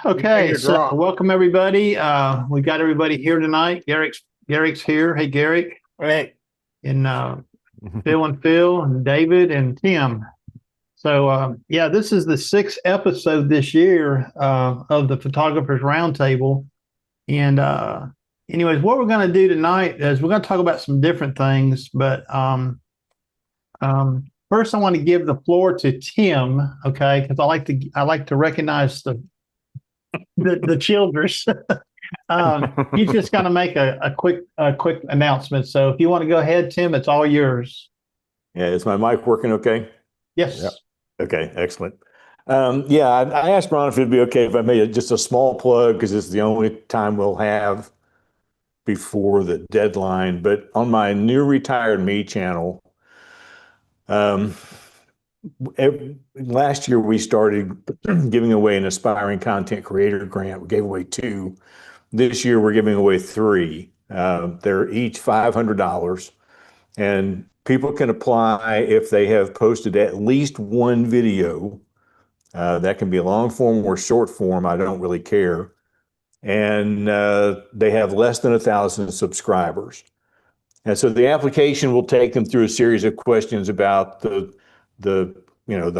Okay, so welcome everybody. We got everybody here tonight. Garrick's here. Hey, Garrick, Right. and Phil and David and Tim. So yeah, this is the sixth episode this year of the Photographers Roundtable. And anyways, what we're going to do tonight is we're going to talk about some different things. But first, I want to give the floor to Tim, okay? Because I like to recognize the childers. He's just going to make a quick announcement. So if you want to go ahead, Tim, it's all yours. Yeah, is my mic working okay? Yes. Yep. Okay, excellent. Yeah, I asked Ron if it'd be okay if I made just a small plug because it's the only time we'll have before the deadline. But on my new Retired Me channel, um, last year we started giving away an aspiring content creator grant. We gave away two. This year we're giving away three. They're each $500. And people can apply if they have posted at least one video. That can be long form or short form. I don't really care. And they have less than 1,000 subscribers. And so the application will take them through a series of questions about the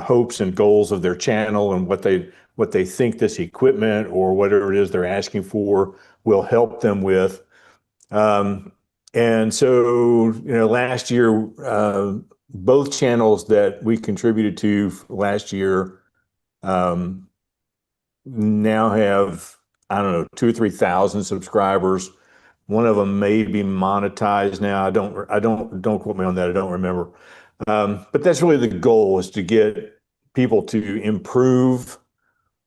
hopes and goals of their channel and what they think this equipment or whatever it is they're asking for will help them with. And so, last year, both channels that we contributed to last year now have, I don't know, 2 or 3,000 subscribers. One of them may be monetized now. Don't quote me on that. I don't remember. But that's really the goal, is to get people to improve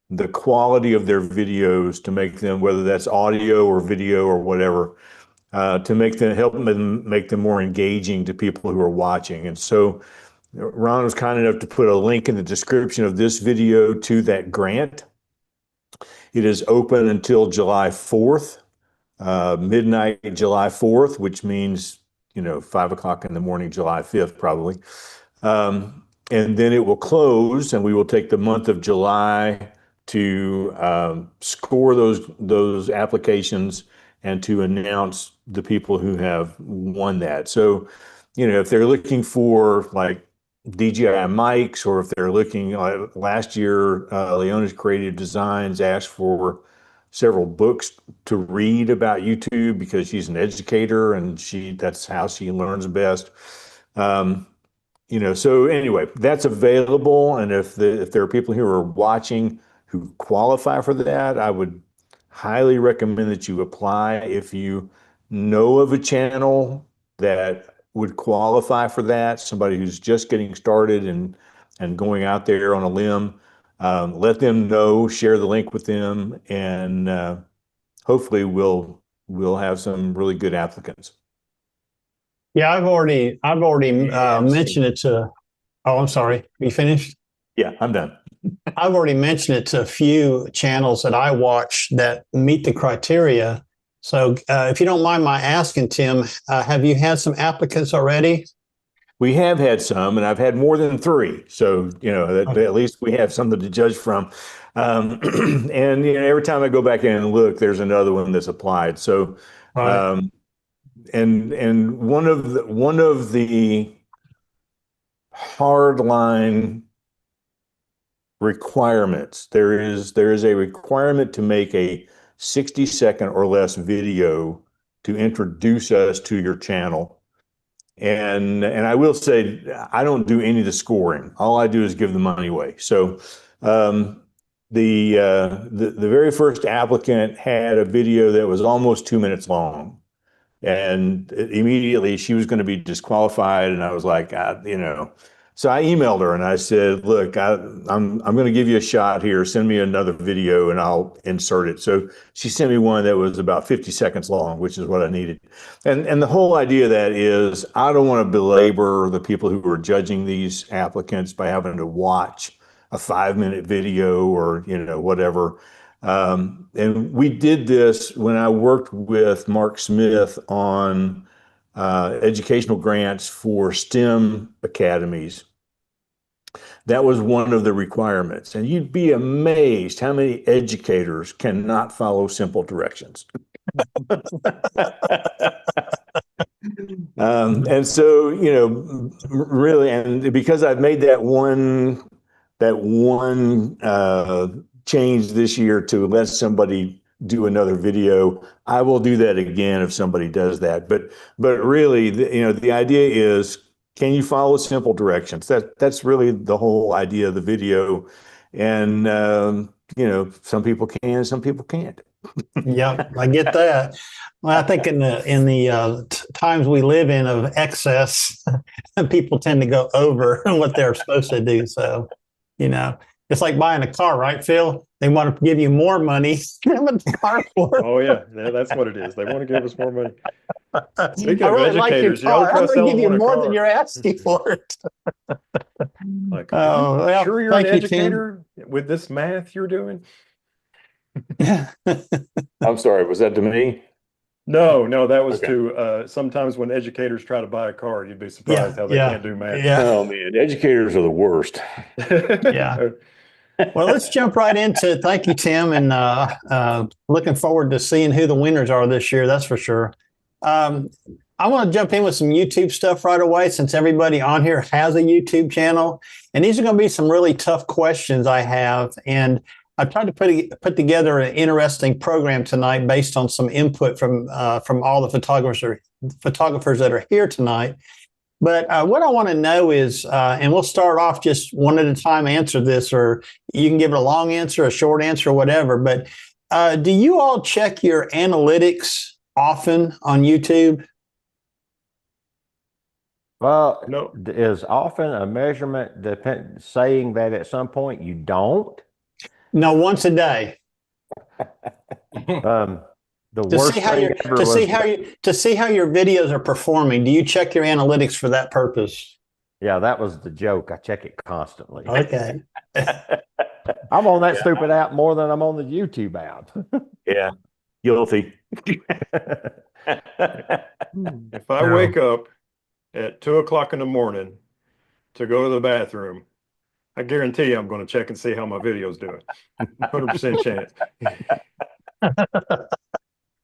the quality of their videos, to make them, whether that's audio or video or whatever, to help them make them more engaging to people who are watching. And so Ron was kind enough to put a link in the description of this video to that grant. It is open until July 4th, midnight July 4th, which means, 5 o'clock in the morning, July 5th, probably. And then it will close, and we will take the month of July to score those applications and to announce the people who have won that. So, if they're looking for like DJI mics, or if they're looking, last year, Leona's Creative Designs asked for several books to read about YouTube because she's an educator and that's how she learns best. So anyway, that's available. And if there are people who are watching who qualify for that, I would highly recommend that you apply. If you know of a channel that would qualify for that, somebody who's just getting started and going out there on a limb, let them know, share the link with them, and hopefully we'll have some really good applicants. Yeah, I've already mentioned it to. Oh, I'm sorry. You finished? Yeah, I'm done. I've already mentioned it to a few channels that I watch that meet the criteria. So if you don't mind my asking, Tim, have you had some applicants already? We have had some, and I've had more than three. So, Okay. at least we have something to judge from. And, every time I go back in and look, there's another one that's applied. So, Right. um, and one of the hard line requirements, there is a requirement to make a 60-second or less video to introduce us to your channel. And I will say, I don't do any of the scoring. All I do is give the money away. So the very first applicant had a video that was almost 2 minutes long, and immediately she was going to be disqualified. And I was like, so I emailed her and I said, look, I'm going to give you a shot here. Send me another video and I'll insert it. So she sent me one that was about 50 seconds long, which is what I needed. And the whole idea of that is, I don't want to belabor the people who are judging these applicants by having to watch a 5-minute video or, whatever. And we did this when I worked with Mark Smith on educational grants for STEM academies. That was one of the requirements. And you'd be amazed how many educators cannot follow simple directions. And so, really, and because I've made that one change this year to let somebody do another video, I will do that again if somebody does that. But really, the idea is, can you follow simple directions? That's really the whole idea of the video. And some people can, some people can't. Yeah, I get that. Well, I think in the times we live in of excess, people tend to go over what they're supposed to do. So, it's like buying a car, right, Phil? They want to give you more money than what the car for. Oh yeah, that's what it is. They want to give us more money. Speaking I of really like your educators, you don't car. I'm trust going to give you someone a more car. than you're asking for it. Like, Oh, well, sure you're an thank you, Tim. educator with this math you're doing? I'm sorry, was that to me? No, that was Okay. to sometimes when educators try to buy a car, you'd be Yeah, surprised how they yeah, can't do math. yeah, Oh man, educators are the worst. yeah. Well, let's jump right into it. Thank you, Tim, and looking forward to seeing who the winners are this year. That's for sure. I want to jump in with some YouTube stuff right away, since everybody on here has a YouTube channel, and these are going to be some really tough questions I have, and I tried to put together an interesting program tonight based on some input from all the photographers that are here tonight. But what I want to know is, and we'll start off just one at a time, answer this, or you can give it a long answer, a short answer, whatever. But do you all check your analytics often on YouTube? Well, No. is often a measurement saying that at some point you don't? No, once a day. The To worst see how thing your ever to see was, how you to see how your videos are performing. Do you check your analytics for that purpose? yeah, that was the joke. I check it constantly. Okay. I'm on that stupid app more than I'm on the YouTube app. Yeah, guilty. If I wake up at 2 o'clock in the morning to go to the bathroom, I guarantee you I'm going to check and see how my video's doing. 100% chance.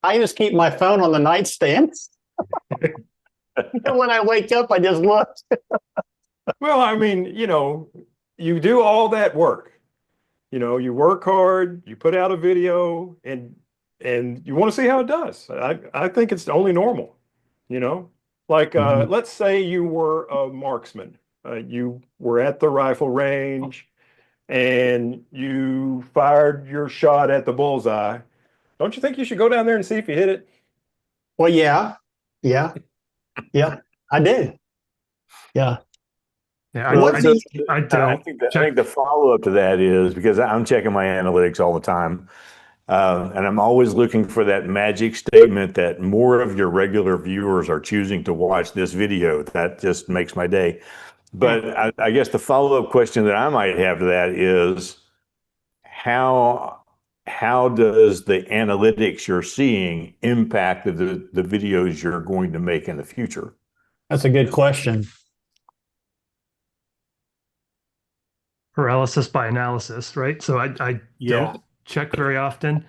I just keep my phone on the nightstand. And when I wake up, I just look. Well, I mean, you do all that work. You work hard, you put out a video, and you want to see how it does. I think it's only normal, Like let's say you were a marksman. You were at the rifle range and you fired your shot at the bullseye. Don't you think you should go down there and see if you hit it? Well, yeah, I do. Yeah. Yeah, Well, What do you, I I don't think check. the follow-up to that is, because I'm checking my analytics all the time, and I'm always looking for that magic statement that more of your regular viewers are choosing to watch this video. That just makes my day. But I guess the follow-up question that I might have to that is, how does the analytics you're seeing impact the videos you're going to make in the future? that's a good question. Paralysis by analysis, right? So I don't check very often.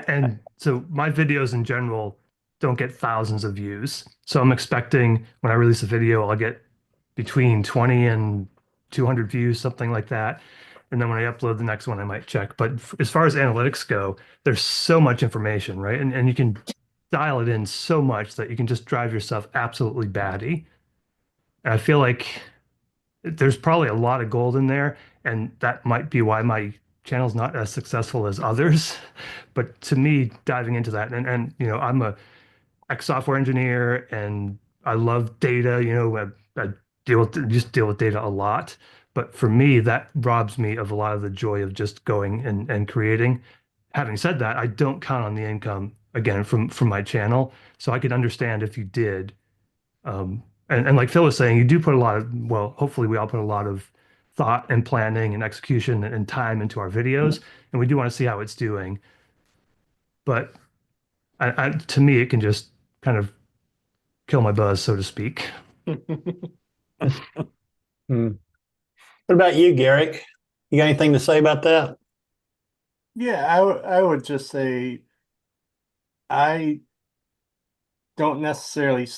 And so my videos in general don't get thousands of views. So I'm expecting when I release a video, I'll get between 20 and 200 views, something like that. And then when I upload the next one, I might check. But as far as analytics go, there's so much information, right? And you can dial it in so much that you can just drive yourself absolutely batty. And I feel like there's probably a lot of gold in there, and that might be why my channel's not as successful as others. But to me, diving into that, and I'm a ex-software engineer, and I love data. I deal with data a lot. But for me, that robs me of a lot of the joy of just going and creating. Having said that, I don't count on the income again from my channel, so I could understand if you did. And like Phil was saying, you do put a lot of, well, hopefully we all put a lot of thought and planning and execution and time into our videos, and we do want to see how it's doing. But to me, it can just kind of kill my buzz, so to speak. Hmm. What about you, Garrick? You got anything to say about that? Yeah, I would just say I don't necessarily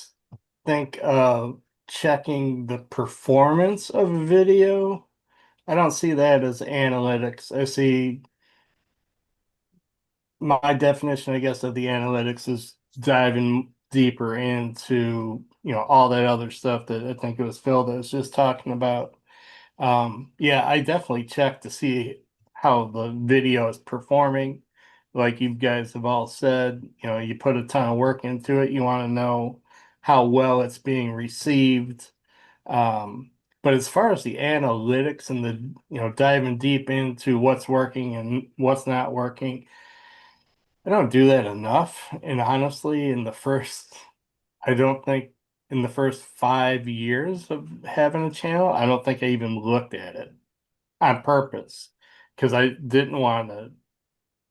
think of checking the performance of a video. I don't see that as analytics. I see my definition, I guess, of the analytics is diving deeper into, all that other stuff that I think it was Phil that was just talking about. Yeah, I definitely check to see how the video is performing. Like you guys have all said, you put a ton of work into it. You want to know how well it's being received. But as far as the analytics and the, diving deep into what's working and what's not working, I don't do that enough. And honestly, I don't think in the first 5 years of having a channel, I don't think I even looked at it on purpose because I didn't want to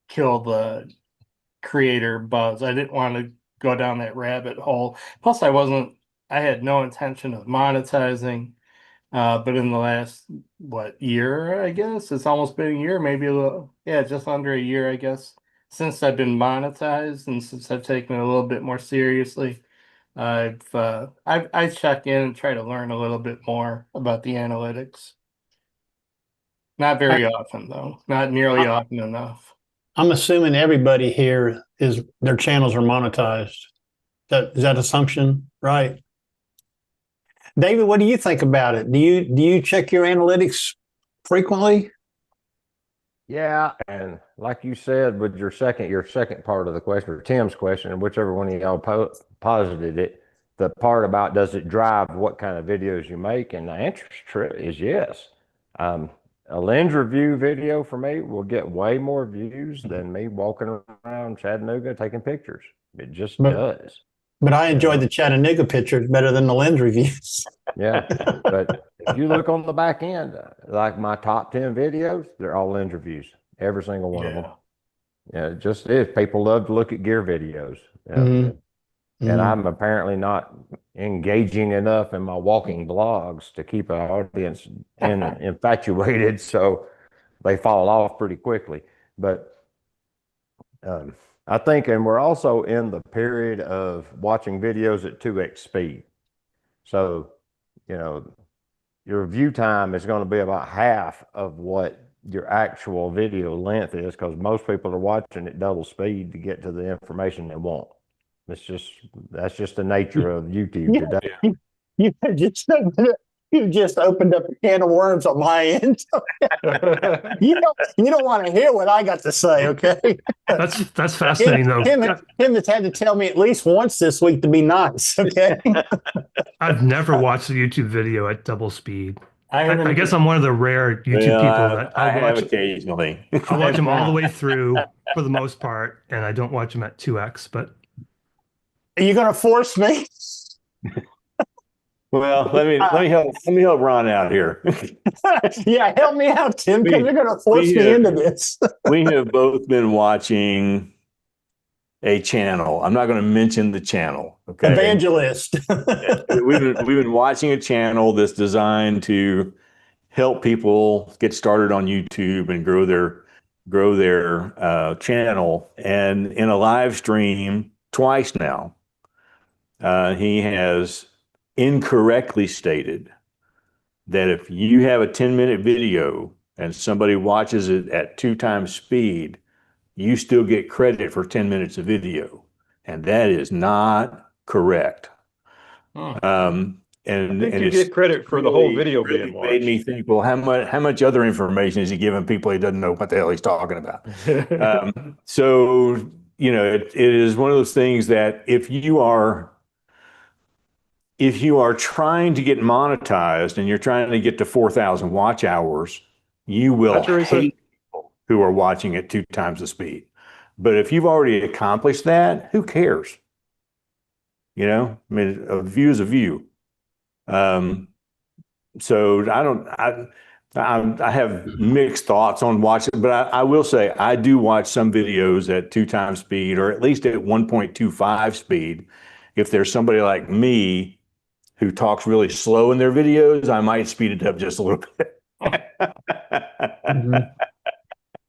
kill the creator buzz. I didn't want to go down that rabbit hole. Plus, I had no intention of monetizing. But in the last, year, I guess it's almost been a year, maybe a little, yeah, just under a year, I guess, since I've been monetized and since I've taken it a little bit more seriously. I check in and try to learn a little bit more about the analytics. Not very often though, not nearly often enough. I'm assuming everybody here is their channels are monetized. Is that assumption right? David, what do you think about it? Do you check your analytics frequently? Yeah, and like you said, with your second part of the question, or Tim's question, and whichever one of y'all posited it, the part about does it drive what kind of videos you make, and the answer is yes. A lens review video for me will get way more views than me walking around Chattanooga taking pictures. It just does. But I enjoy the Chattanooga pictures better than the lens reviews. Yeah, but if you look on the back end, like my top 10 videos, they're all lens reviews, every single one of them. Yeah, it just is. People love to look at gear videos. And I'm apparently not engaging enough in my walking blogs to keep an audience infatuated, so they fall off pretty quickly. But I think, and we're also in the period of watching videos at 2x speed. So, your view time is going to be about half of what your actual video length is, because most people are watching at double speed to get to the information they want. That's just the nature of YouTube today. You just opened up a can of worms on my end. you don't want to hear what I got to say, okay? That's fascinating though. Tim has had to tell me at least once this week to be nice, okay? I've never watched a YouTube video at double speed. I guess I'm one of the rare YouTube people that I I'll watch occasionally. I watch them all the way through for the most part, and I don't watch them at 2x. But are you going to force me? Well, let me help Ron out here. Yeah, help me out, Tim, because you're going to force me into this. We have both been watching a channel. I'm not going to mention the channel. Okay. Evangelist. We've been watching a channel that's designed to help people get started on YouTube and grow their channel. And in a live stream twice now, he has incorrectly stated that if you have a 10-minute video and somebody watches it at 2x speed, you still get credit for 10 minutes of video. And that is not correct. And I think you get credit for the whole video being watched. Made me think, well, how much other information is he giving people he doesn't know what the hell he's talking about? So, it is one of those things that if you are trying to get monetized and you're trying to get to 4,000 watch hours, you will hate people who are watching at 2x the speed. But if you've already accomplished that, who cares? I mean, a view is a view. So I have mixed thoughts on watching, but I will say I do watch some videos at 2x speed, or at least at 1.25 speed. If there's somebody like me who talks really slow in their videos, I might speed it up just a little bit. Mhm.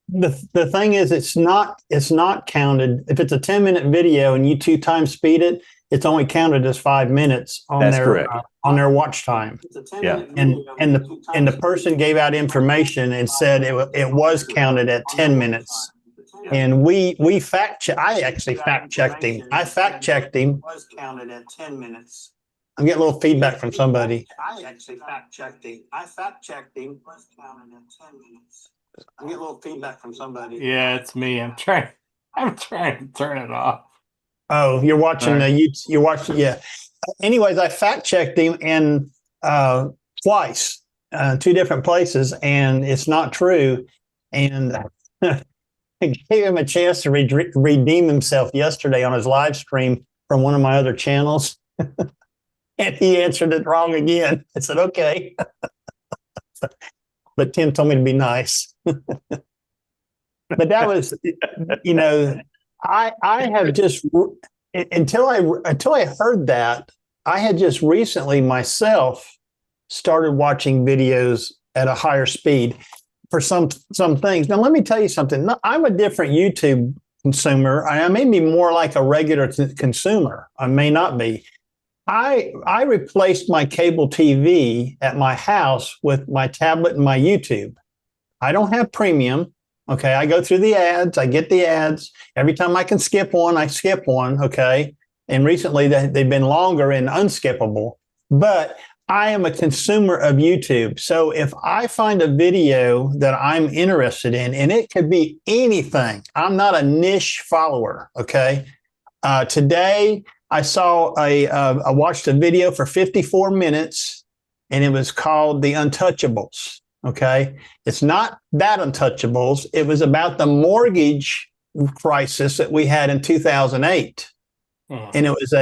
The thing is, it's not counted. If it's a 10-minute video and you 2 times speed it, it's only counted as 5 minutes on That's their correct. on their watch time. Yeah. And the person gave out information and said it was counted at 10 minutes. And we I actually fact checked him. I fact checked him. Was counted at 10 minutes. I'm getting a little feedback from somebody. I actually fact checked him. I fact checked him. Was counted at 10 minutes. I'm getting a little feedback from somebody. Yeah, it's me. I'm trying to turn it off. Oh, you're watching you're watching, yeah. Anyways, I fact checked him and twice, 2 different places, and it's not true. And I gave him a chance to redeem himself yesterday on his live stream from one of my other channels. And he answered it wrong again. I said, okay. But Tim told me to be nice. But that was, I have just, until I heard that, I had just recently myself started watching videos at a higher speed for some things. Now, let me tell you something. I'm a different YouTube consumer. I may be more like a regular consumer. I may not be. I replaced my cable TV at my house with my tablet and my YouTube. I don't have premium. Okay. I go through the ads. I get the ads. Every time I can skip one, I skip one. Okay. And recently they've been longer and unskippable. But I am a consumer of YouTube. So if I find a video that I'm interested in, and it could be anything, I'm not a niche follower. Okay. Today I I watched a video for 54 minutes and it was called The Untouchables. Okay. It's not that Untouchables. It was about the mortgage crisis that we had in 2008. And it was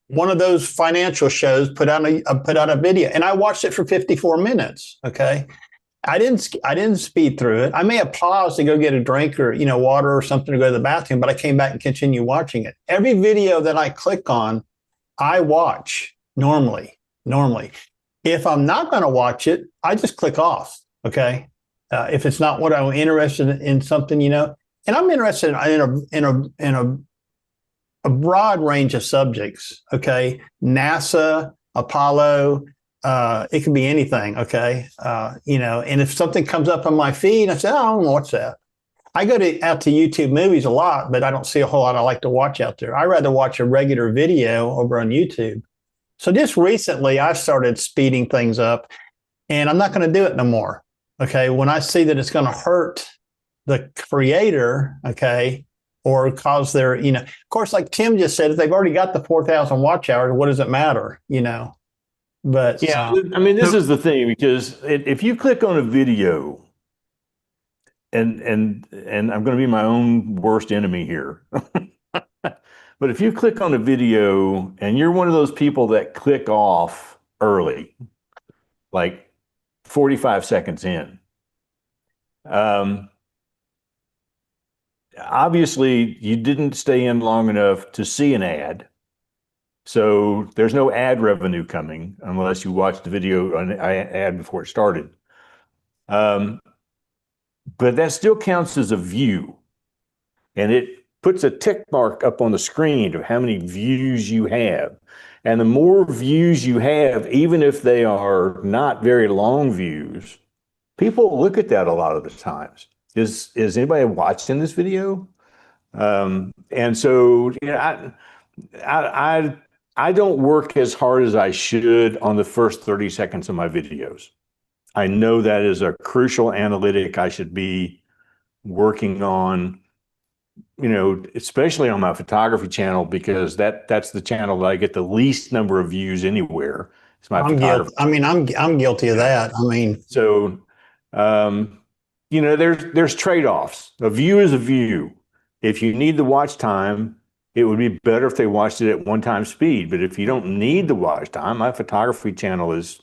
one of those financial shows put out a video, and I watched it for 54 minutes. Okay. I didn't speed through it. I may have paused to go get a drink or, water or something to go to the bathroom, but I came back and continued watching it. Every video that I click on, I watch normally. If I'm not going to watch it, I just click off. Okay. If it's not what I'm interested in something, and I'm interested in a broad range of subjects. Okay. NASA, Apollo, it could be anything. Okay. And if something comes up on my feed, I say, oh, I don't know what's that. I go out to YouTube movies a lot, but I don't see a whole lot I like to watch out there. I rather watch a regular video over on YouTube. So just recently I've started speeding things up, and I'm not going to do it no more. Okay. When I see that it's going to hurt the creator, okay, or cause their, of course, like Tim just said, if they've already got the 4,000 watch hours, what does it matter? But yeah, I mean, this is the thing, because if you click on a video, and I'm going to be my own worst enemy here, but if you click on a video and you're one of those people that click off early, like 45 seconds in, obviously you didn't stay in long enough to see an ad. So there's no ad revenue coming unless you watch the video on ad before it started. But that still counts as a view. And it puts a tick mark up on the screen of how many views you have. And the more views you have, even if they are not very long views, people look at that a lot of the times. Is anybody watching this video? And so, I don't work as hard as I should on the first 30 seconds of my videos. I know that is a crucial analytic I should be working on, especially on my photography channel, because that's the channel that I get the least number of views anywhere. It's my photography. I'm guilty of that. So, there's trade-offs. A view is a view. If you need the watch time, it would be better if they watched it at 1 time speed. But if you don't need the watch time, my photography channel is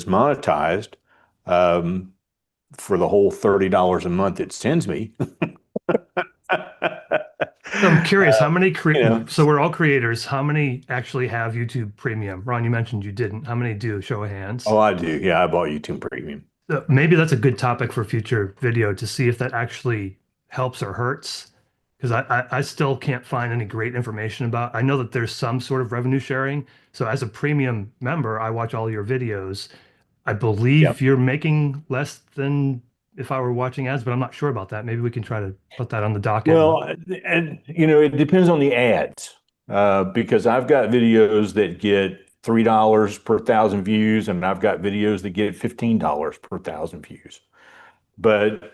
monetized for the whole $30 a month it sends me. I'm curious, how many know. so we're all creators. How many actually have YouTube Premium? Ron, you mentioned you didn't. How many do? Show of hands. Oh, I do. Yeah, I bought YouTube Premium. Maybe that's a good topic for a future video to see if that actually helps or hurts. Because I still can't find any great information about. I know that there's some sort of revenue sharing. So as a premium member, I watch all your videos. I believe Yep. you're making less than if I were watching ads, but I'm not sure about that. Maybe we can try to put that on the docket. Well, and it depends on the ads, because I've got videos that get $3 per thousand views, and I've got videos that get $15 per thousand views. But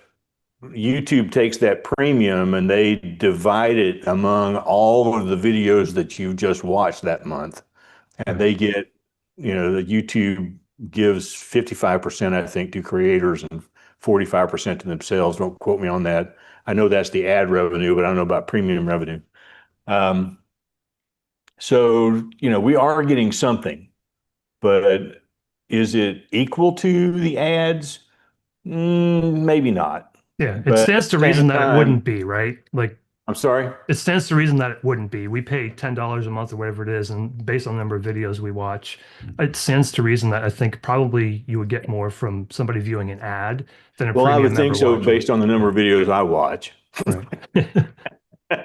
YouTube takes that premium and they divide it among all of the videos that you've just watched that month. And they get, the YouTube gives 55%, I think, to creators and 45% to themselves. Don't quote me on that. I know that's the ad revenue, but I don't know about premium revenue. So, we are getting something, but is it equal to the ads? Maybe not. Yeah, it But stands to at the reason same that it time- wouldn't be, right? Like, I'm sorry? it stands to reason that it wouldn't be. We pay $10 a month or whatever it is, and based on the number of videos we watch, it stands to reason that I think probably you would get more from somebody viewing an ad than a Well, I premium would think member so watching. based on the number of videos I watch. Right.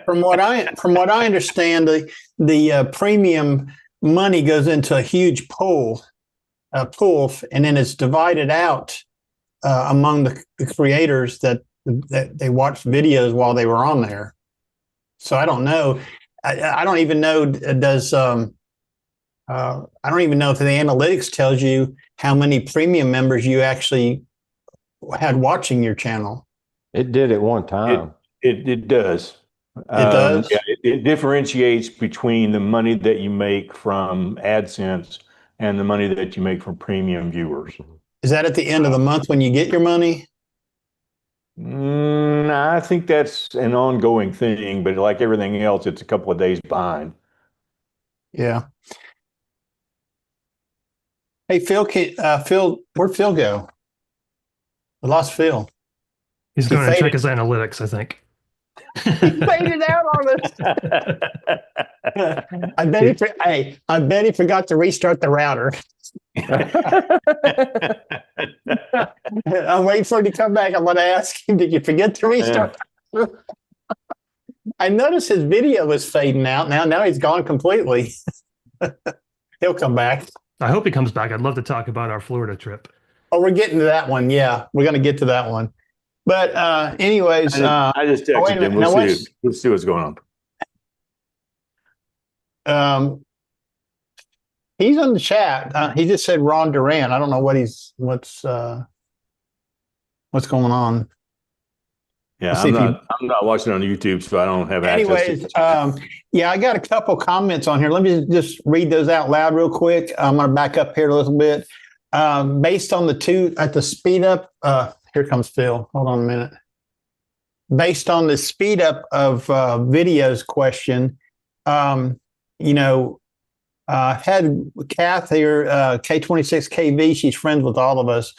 From what I understand, the premium money goes into a huge pool, and then it's divided out among the creators that they watched videos while they were on there. So I don't know. I don't even know. I don't even know if the analytics tells you how many premium members you actually had watching your channel. It did at one time. It does. It does? Yeah, it differentiates between the money that you make from AdSense and the money that you make from premium viewers. Is that at the end of the month when you get your money? I think that's an ongoing thing, but like everything else, it's a couple of days behind. Yeah. Hey, Phil, where'd Phil go? We lost Phil. He's He going to check faded. his analytics, I think. He faded out on us. I bet he forgot to restart the router. I'm waiting for him to come back. I'm going to ask him, did you forget to restart? I noticed his video was fading out. Now he's gone completely. He'll come back. I hope he comes back. I'd love to talk about our Florida trip. Oh, we're getting to that one. Yeah, we're going to get to that one. But anyways, I just wait a texted minute. him. Now We'll see what's going on. He's on the chat. He just said Ron Duran. I don't know what's going on. Yeah, see I'm if I'm not watching on YouTube, so I don't have access Anyways, to yeah, I got a couple comments on here. Let me just read those out loud real quick. I'm going to back up here a little bit. Based on the speed up, here comes Phil. Hold on a minute. Based on the speed up of videos question, had Kath here, K26KV. She's friends with all of us.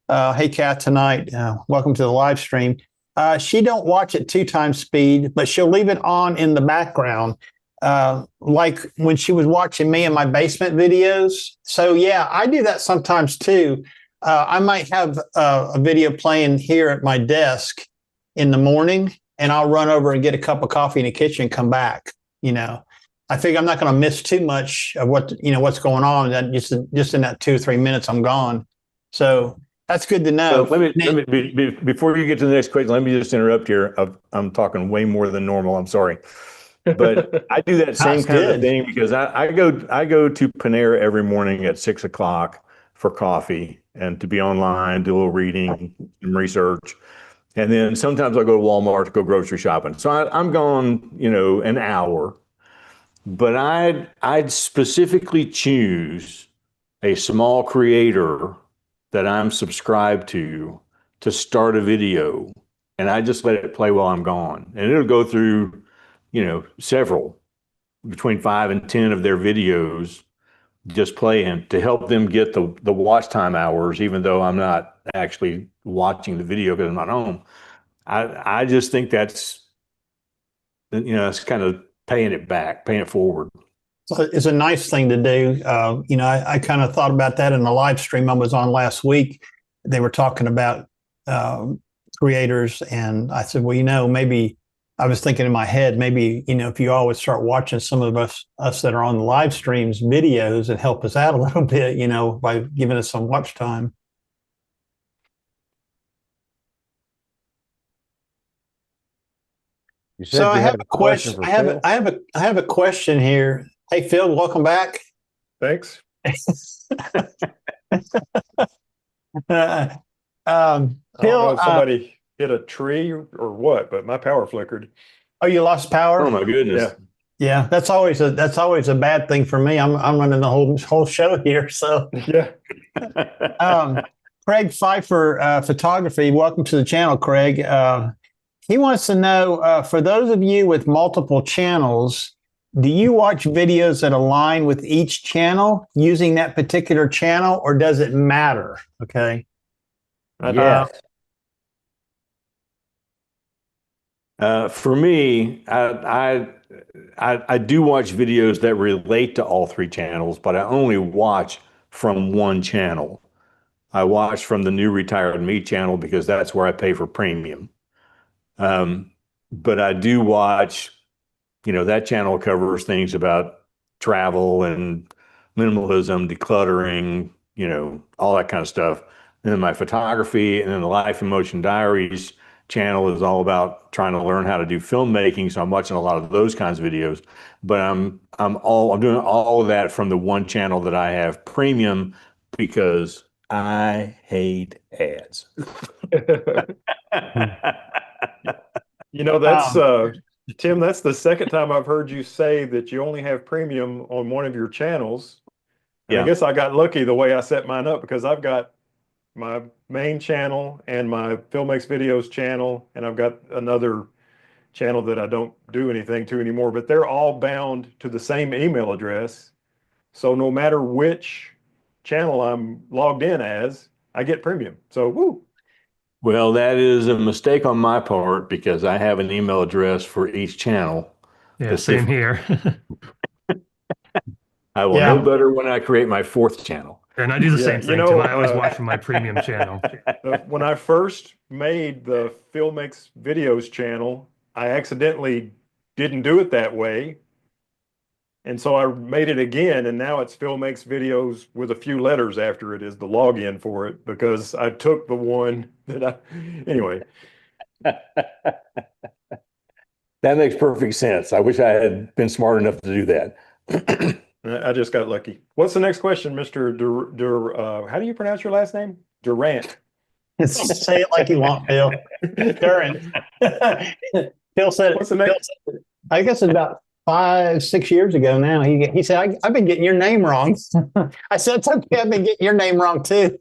Hey, Kath, tonight. Welcome to the live stream. She don't watch at 2x speed, but she'll leave it on in the background, like when she was watching me in my basement videos. So yeah, I do that sometimes too. I might have a video playing here at my desk in the morning, and I'll run over and get a cup of coffee in the kitchen and come back. I figure I'm not going to miss too much of what's going on. That just in that 2 or 3 minutes, I'm gone. So that's good to know. So let me before you get to the next question, let me just interrupt here. I'm talking way more than normal. I'm sorry, but I do that same kind of thing because I go to Panera every morning at 6 o'clock for coffee and to be online, do a little reading and research, and then sometimes I go to Walmart to go grocery shopping. So I'm gone, an hour, but I'd specifically choose a small creator that I'm subscribed to start a video, and I just let it play while I'm gone. And it'll go through, several, between 5 and 10 of their videos, just playing to help them get the watch time hours, even though I'm not actually watching the video because I'm not home. I just think that's it's kind of paying it forward. So it's a nice thing to do. I kind of thought about that in the live stream I was on last week. They were talking about creators, and I said, well, maybe I was thinking in my head, maybe, if you always start watching some of us that are on the live streams videos and help us out a little bit, by giving us some watch time. You said So you I have had a question. for Phil? I have a question here. Hey, Phil, welcome back. Thanks. Phil, I don't know if somebody hit a tree or what, but my power flickered. Oh, you lost power? Oh my goodness. Yeah, that's always a bad thing for me. I'm running the whole show here. So Yeah. Craig Pfeiffer, photography. Welcome to the channel, Craig. He wants to know, for those of you with multiple channels, do you watch videos that align with each channel using that particular channel, or does it matter? Okay. Yes. For me, I do watch videos that relate to all three channels, but I only watch from one channel. I watch from the New Retired Me channel because that's where I pay for premium. But I do watch, that channel covers things about travel and minimalism, decluttering, all that kind of stuff. And then my photography, and then the Life in Motion Diaries channel is all about trying to learn how to do filmmaking. So I'm watching a lot of those kinds of videos, but I'm doing all of that from the one channel that I have premium because I hate ads. That's Tim, that's the second time I've heard you say that you only have premium on one of your channels. And I guess I got lucky the way I set mine up, because I've got my main channel and my Filmex Videos channel, and I've got another channel that I don't do anything to anymore, but they're all bound to the same email address. So no matter which channel I'm logged in as, I get premium. So woo. Well, that is a mistake on my part because I have an email address for each channel. Yeah, same here. I will know better when I create my fourth channel. And I do the same thing, Tim. I always watch from my premium channel. When I first made the Filmex Videos channel, I accidentally didn't do it that way. And so I made it again, and now it's Filmex Videos with a few letters after it is the login for it, because I took the one that anyway. That makes perfect sense. I wish I had been smart enough to do that. I just got lucky. What's the next question, Mr. How do you pronounce your last name? Durant. Say it like you want, Phil. Durant. Phil said, What's the next? I guess it's about 5-6 years ago now. He said, I've been getting your name wrong. I said, it's okay, I've been getting your name wrong too.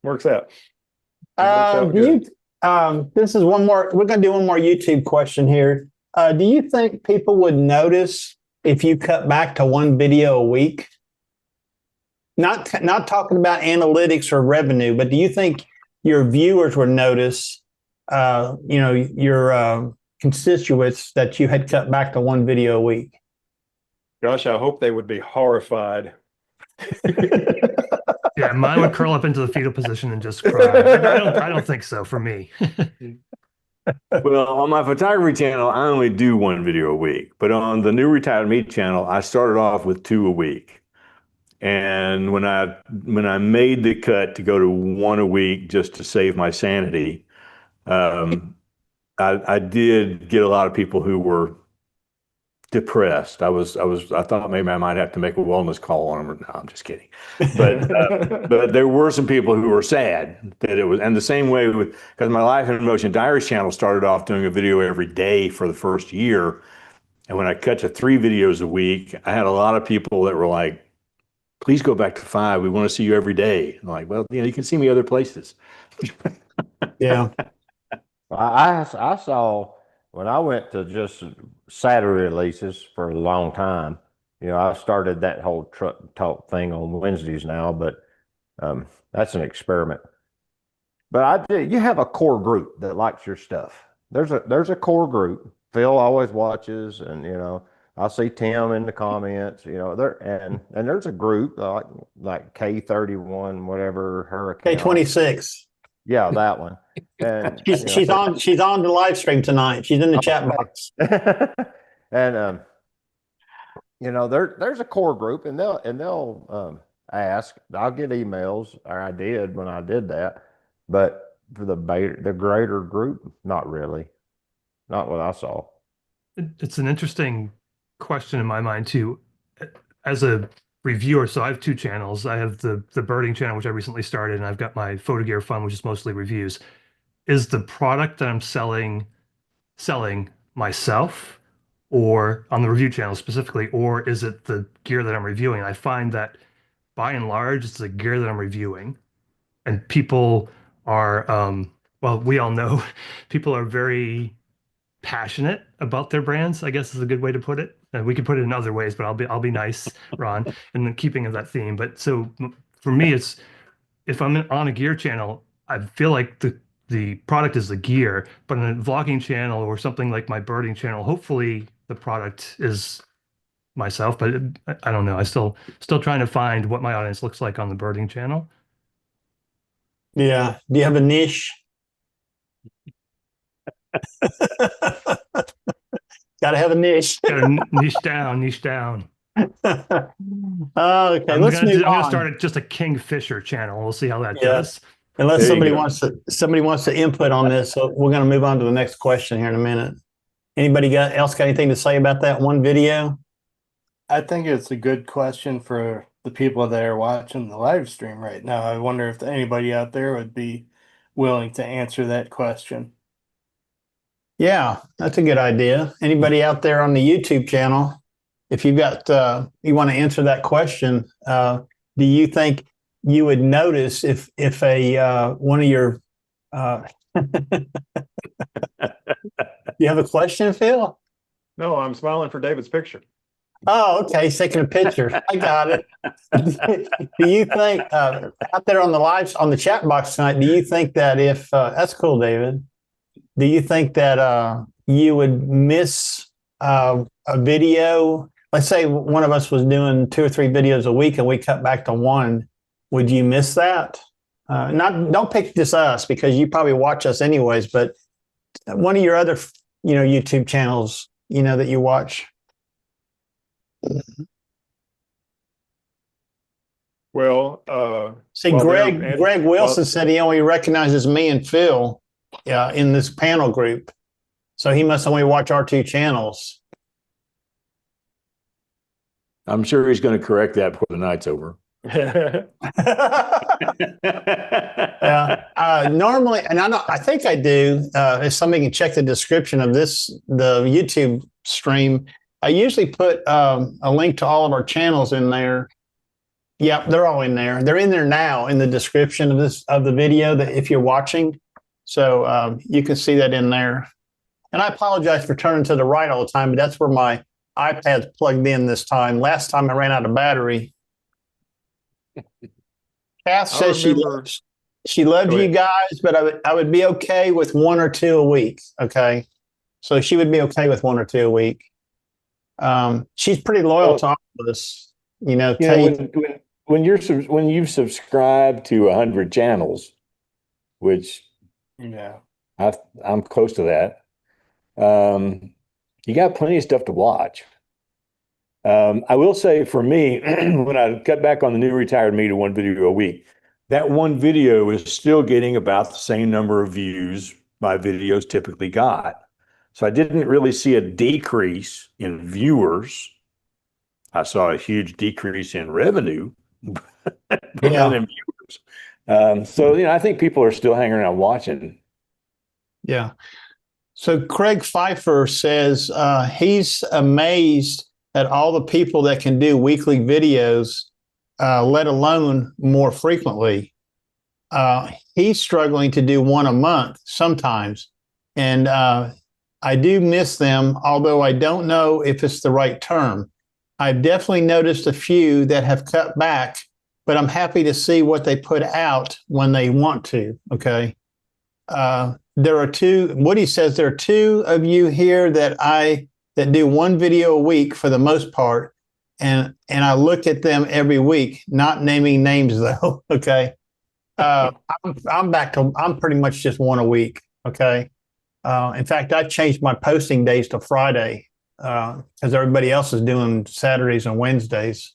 Works out. This is one more, we're going to do one more YouTube question here. Do you think people would notice if you cut back to one video a week? Not talking about analytics or revenue, but do you think your viewers would notice, your constituents, that you had cut back to one video a week? Gosh, I hope they would be horrified. Yeah, mine would curl up into the fetal position and just cry. I don't think so for me. Well, on my photography channel, I only do one video a week, but on the New Retired Me channel, I started off with 2 a week. And when I made the cut to go to 1 a week just to save my sanity, I did get a lot of people who were depressed. I thought maybe I might have to make a wellness call on them. No, I'm just kidding. But but there were some people who were sad that it was, and the same way with, because my Life in Motion Diaries channel started off doing a video every day for the first year, and when I cut to 3 videos a week, I had a lot of people that were like, "Please go back to 5. We want to see you every day." I'm like, "Well, you can see me other places." Yeah. I saw when I went to just Saturday releases for a long time. I started that whole truck talk thing on Wednesdays now, but that's an experiment. But you have a core group that likes your stuff. There's a core group, Phil always watches, and I see Tim in the comments. And there's a group like K31, whatever her account. K26. Yeah, that one. And she's on the live stream tonight. She's in the chat box. And there's a core group, and they'll ask. I'll get emails, or I did when I did that, but for the greater group, not really, not what I saw. It's an interesting question in my mind too. As a reviewer, so I have two channels. I have the birding channel, which I recently started, and I've got my photo gear fun, which is mostly reviews. Is the product that I'm selling myself, or on the review channel specifically, or is it the gear that I'm reviewing? I find that by and large, it's the gear that I'm reviewing, and people are, well, we all know people are very passionate about their brands, I guess is a good way to put it. And we could put it in other ways, but I'll be nice, Ron, in the keeping of that theme. But so for me, it's if I'm on a gear channel, I feel like the product is the gear, but on a vlogging channel or something like my birding channel, hopefully the product is myself. But I don't know. I still trying to find what my audience looks like on the birding channel. Yeah. Do you have a niche? Got to have a niche. Got to niche down. Okay, I'm let's move gonna on. start just a Kingfisher channel. We'll see how that Yeah. does. Unless There you somebody wants to input on this, so we're going to move on to the next question here in a minute. Anybody else got anything to say about that one video? I think it's a good question for the people that are watching the live stream right now. I wonder if anybody out there would be willing to answer that question. Yeah, that's a good idea. Anybody out there on the YouTube channel, if you've got you want to answer that question, do you think you would notice if a one of your you have a question, Phil? No, I'm smiling for David's picture. Oh, okay. He's taking a picture. I got it. Do you think out there on the chat box tonight, do you think that if that's cool, David? Do you think that you would miss a video? Let's say one of us was doing 2 or 3 videos a week and we cut back to 1. Would you miss that? Don't pick just us because you probably watch us anyways, but one of your other, YouTube channels, that you watch. Well, See, Greg Wilson said he only recognizes me and Phil in this panel group. So he must only watch our 2 channels. I'm sure he's going to correct that before the night's over. Normally, and I think I do, if somebody can check the description of the YouTube stream, I usually put a link to all of our channels in there. Yep, they're all in there. They're in there now in the description of the video that if you're watching. So you can see that in there. And I apologize for turning to the right all the time, but that's where my iPad's plugged in this time. Last time I ran out of battery. Kath says she loves you guys, but I would be okay with 1 or 2 a week. Okay. So she would be okay with 1 or 2 a week. She's pretty loyal to all of us, when you've subscribed to 100 channels, which I'm close to that, you got plenty of stuff to watch. I will say for me, when I cut back on the new retired me to 1 video a week, that 1 video is still getting about the same number of views my videos typically got. So I didn't really see a decrease in viewers. I saw a huge decrease in revenue, but not in viewers. So, I think people are still hanging around watching. Yeah. So Craig Pfeiffer says he's amazed at all the people that can do weekly videos, let alone more frequently. He's struggling to do 1 a month sometimes. And I do miss them, although I don't know if it's the right term. I've definitely noticed a few that have cut back, but I'm happy to see what they put out when they want to. Okay. there are two. Woody says there are two of you here that do one video a week for the most part, and I look at them every week. Not naming names though. Okay. I'm back to, I'm pretty much just one a week. Okay. In fact, I changed my posting days to Friday because everybody else is doing Saturdays and Wednesdays.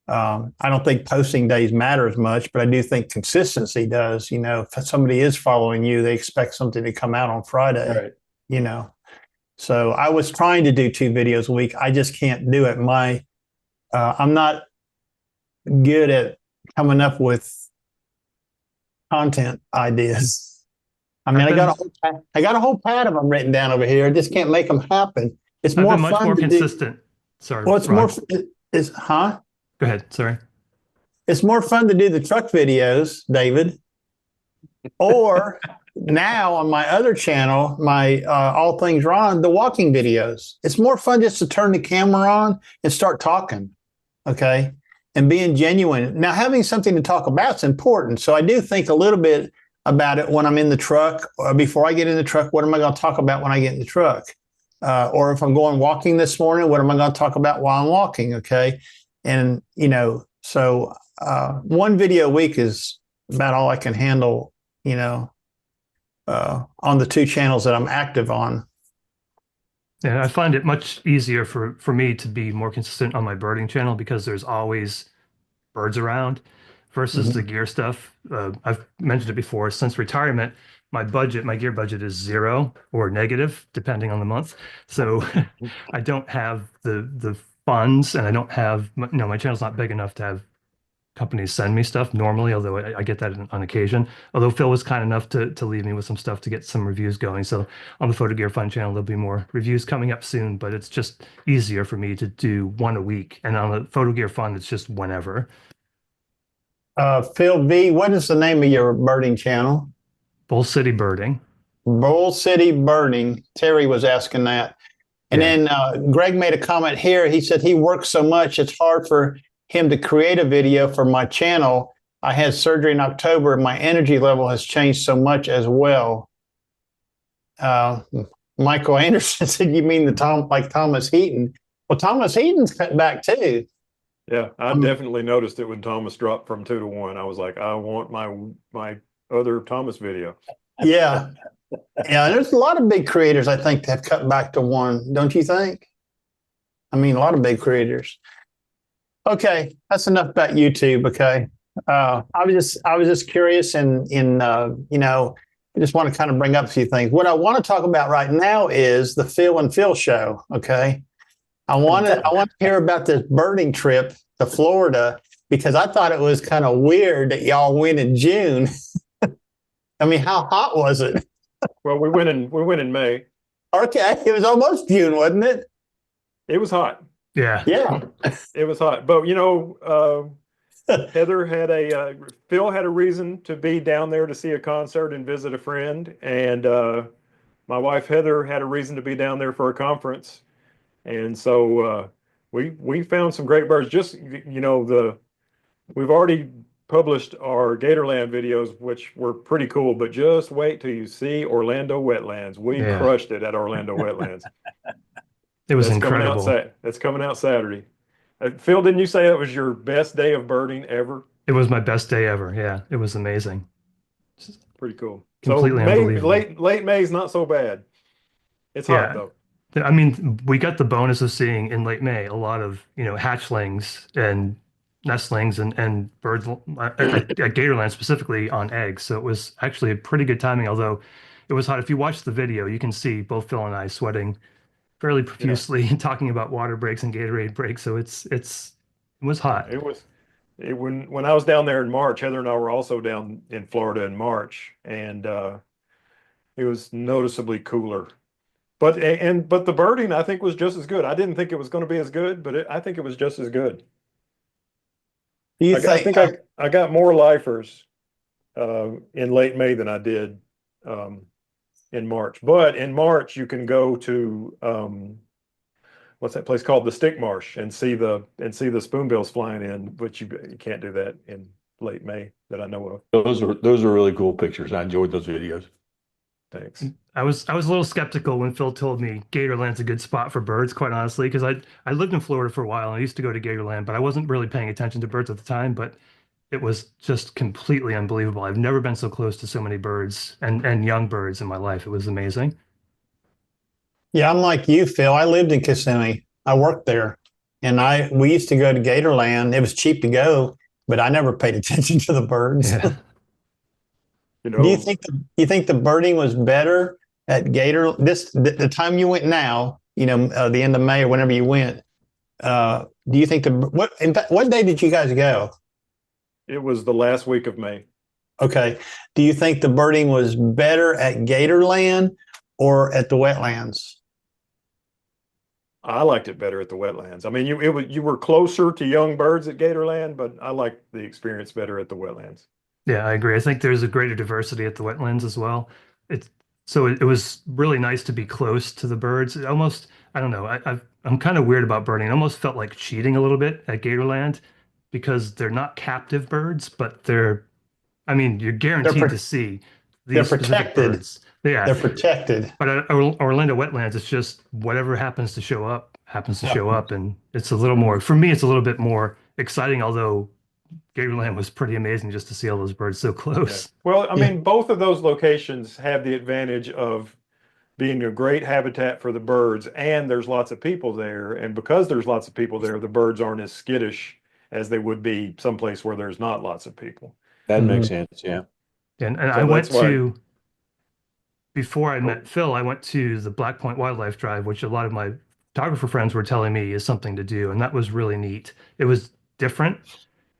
I don't think posting days matter as much, but I do think consistency does. You know, if somebody is following you, they expect something to come out on Friday. Right. You know, so I was trying to do 2 videos a week. I just can't do it. I'm not good at coming up with content ideas. I mean, I got a whole pad of them written down over here. I just can't make them happen. It's more I've been much fun more to consistent. do. Sorry. Well, it's Ron. huh? Go ahead. Sorry. It's more fun to do the truck videos, David. Or now on my other channel, my All Things Ron, the walking videos. It's more fun just to turn the camera on and start talking, okay, and being genuine. Now, having something to talk about is important. So I do think a little bit about it when I'm in the truck or before I get in the truck. What am I going to talk about when I get in the truck? Or if I'm going walking this morning, what am I going to talk about while I'm walking? Okay. And, you know, so one video a week is about all I can handle, you know, on the 2 channels that I'm active on. And I find it much easier for me to be more consistent on my birding channel because there's always birds around versus the gear stuff. I've mentioned it before. Since retirement, my gear budget is 0 or negative, depending on the month. So I don't have the funds, and I don't have, you know, my channel's not big enough to have companies send me stuff normally, although I get that on occasion. Although Phil was kind enough to leave me with some stuff to get some reviews going. So on the Photo Gear Fun channel, there'll be more reviews coming up soon, but it's just easier for me to do one a week. And on the Photo Gear Fun, it's just whenever. Phil V, what is the name of your birding channel? Bull City Birding. Bull City Birding. Terry was asking that. And then Greg made a comment here. He said he works so much, it's hard for him to create a video for my channel. I had surgery in October. My energy level has changed so much as well. Michael Anderson said, you mean like Thomas Heaton? Well, Thomas Heaton's cut back too. Yeah, I definitely noticed it when Thomas dropped from 2 to 1. I was like, I want my other Thomas video. Yeah. Yeah, there's a lot of big creators, I think, that have cut back to 1. Don't you think? I mean, a lot of big creators. Okay, that's enough about YouTube. Okay, I was just curious, and you know, I just want to kind of bring up a few things. What I want to talk about right now is the Phil and Phil show. Okay, I want to hear about this birding trip to Florida because I thought it was kind of weird that y'all went in June. I mean, how hot was it? Well, we went in May. Okay, it was almost June, wasn't it? It was hot. Yeah. Yeah. It was hot. But, you know, Phil had a reason to be down there to see a concert and visit a friend. And my wife, Heather, had a reason to be down there for a conference. And so we found some great birds. Just, you know, we've already published our Gatorland videos, which were pretty cool, but just wait till you see Orlando Wetlands. We crushed it at Orlando Wetlands. It was incredible. That's coming out Saturday. Phil, didn't you say it was your best day of birding ever? It was my best day ever. Yeah, it was amazing. Pretty cool. Completely unbelievable. Late May is not so bad. It's hot though. I mean, we got the bonus of seeing in late May a lot of, you know, hatchlings and nestlings and birds at Gatorland specifically on eggs. So it was actually a pretty good timing, although it was hot. If you watch the video, you can see both Phil and I sweating fairly profusely and talking about water breaks and Gatorade breaks. So it was hot. When I was down there in March, Heather and I were also down in Florida in March, and it was noticeably cooler. But the birding I think was just as good. I didn't think it was going to be as good, but I think it was just as good. I think I got more lifers in late May than I did in March. But in March, you can go to what's that place called? The Stick Marsh, and see the spoonbills flying in, but you can't do that in late May that I know of. Those are really cool pictures. I enjoyed those videos. Thanks. I was a little skeptical when Phil told me Gatorland's a good spot for birds, quite honestly, because I lived in Florida for a while and I used to go to Gatorland, but I wasn't really paying attention to birds at the time. But it was just completely unbelievable. I've never been so close to so many birds and young birds in my life. It was amazing. Yeah, I'm like you, Phil. I lived in Kissimmee. I worked there, and we used to go to Gatorland. It was cheap to go, but I never paid attention to the birds. Yeah. You know, Do you think the birding was better at the time you went now? You know, the end of May or whenever you went. Do you think in fact, what day did you guys go? it was the last week of May. Okay. Do you think the birding was better at Gatorland or at the wetlands? I liked it better at the wetlands. I mean, you were closer to young birds at Gatorland, but I liked the experience better at the wetlands. Yeah, I agree. I think there's a greater diversity at the wetlands as well. It was really nice to be close to the birds. It almost, I don't know, I'm kind of weird about birding. It almost felt like cheating a little bit at Gatorland because they're not captive birds, but I mean, you're guaranteed to see these they're specific protected. birds. Yeah, They're protected. but at Orlando wetlands, it's just whatever happens to show up happens to show up, and it's a little more, for me, it's a little bit more exciting. Although Gatorland was pretty amazing just to see all those birds so close. Well, I mean, both of those locations have the advantage of being a great habitat for the birds, and there's lots of people there. And because there's lots of people there, the birds aren't as skittish as they would be someplace where there's not lots of people. That makes sense. Yeah. And So I went that's why- to, before I met Phil, I went to the Black Point Wildlife Drive, which a lot of my photographer friends were telling me is something to do, and that was really neat. It was different.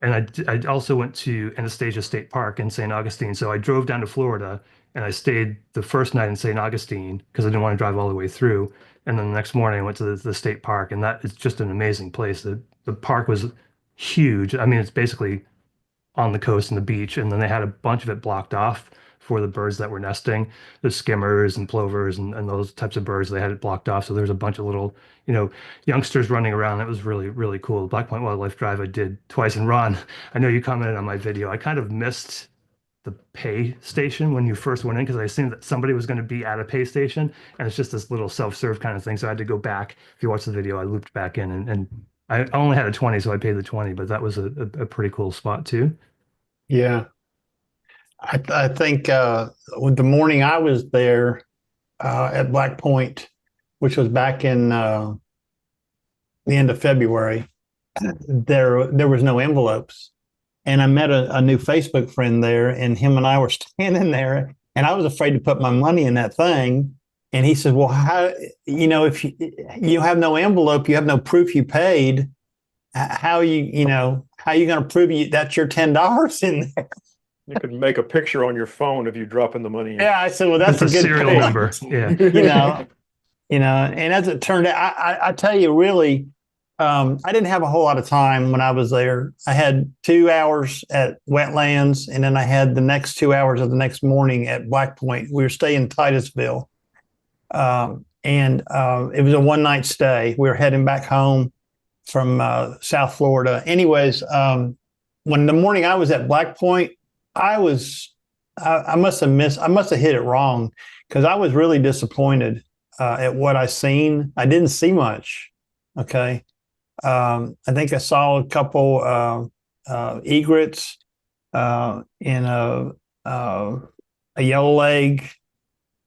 And I also went to Anastasia State Park in St. Augustine. So I drove down to Florida and I stayed the first night in St. Augustine because I didn't want to drive all the way through. And then the next morning I went to the state park, and that is just an amazing place. The park was huge. I mean, it's basically on the coast and the beach, and then they had a bunch of it blocked off for the birds that were nesting, the skimmers and plovers and those types of birds. They had it blocked off, so there's a bunch of little, youngsters running around. That was really, really cool. The Black Point Wildlife Drive I did twice. And Ron, I know you commented on my video. I kind of missed the pay station when you first went in because I assumed that somebody was going to be at a pay station, and it's just this little self-serve kind of thing. So I had to go back. If you watch the video, I looped back in, and I only had a 20, so I paid the 20, but that was a pretty cool spot too. Yeah. I think the morning I was there at Black Point, which was back in the end of February, there was no envelopes. And I met a new Facebook friend there, and him and I were standing there, and I was afraid to put my money in that thing. And he said, well, how, if you have no envelope, you have no proof you paid, how you going to prove that's your $10 in there? You could make a picture on your phone of you dropping the money in. Yeah, I said, well, that's a With the good serial point. number. Yeah. And as it turned out, I tell you, really, I didn't have a whole lot of time when I was there. I had 2 hours at Wetlands, and then I had the next 2 hours of the next morning at Black Point. We were staying in Titusville. And it was a one-night stay. We were heading back home from South Florida. Anyways, when the morning I was at Black Point, I must have hit it wrong because I was really disappointed at what I seen. I didn't see much. Okay. I think I saw a couple egrets and a yellow leg,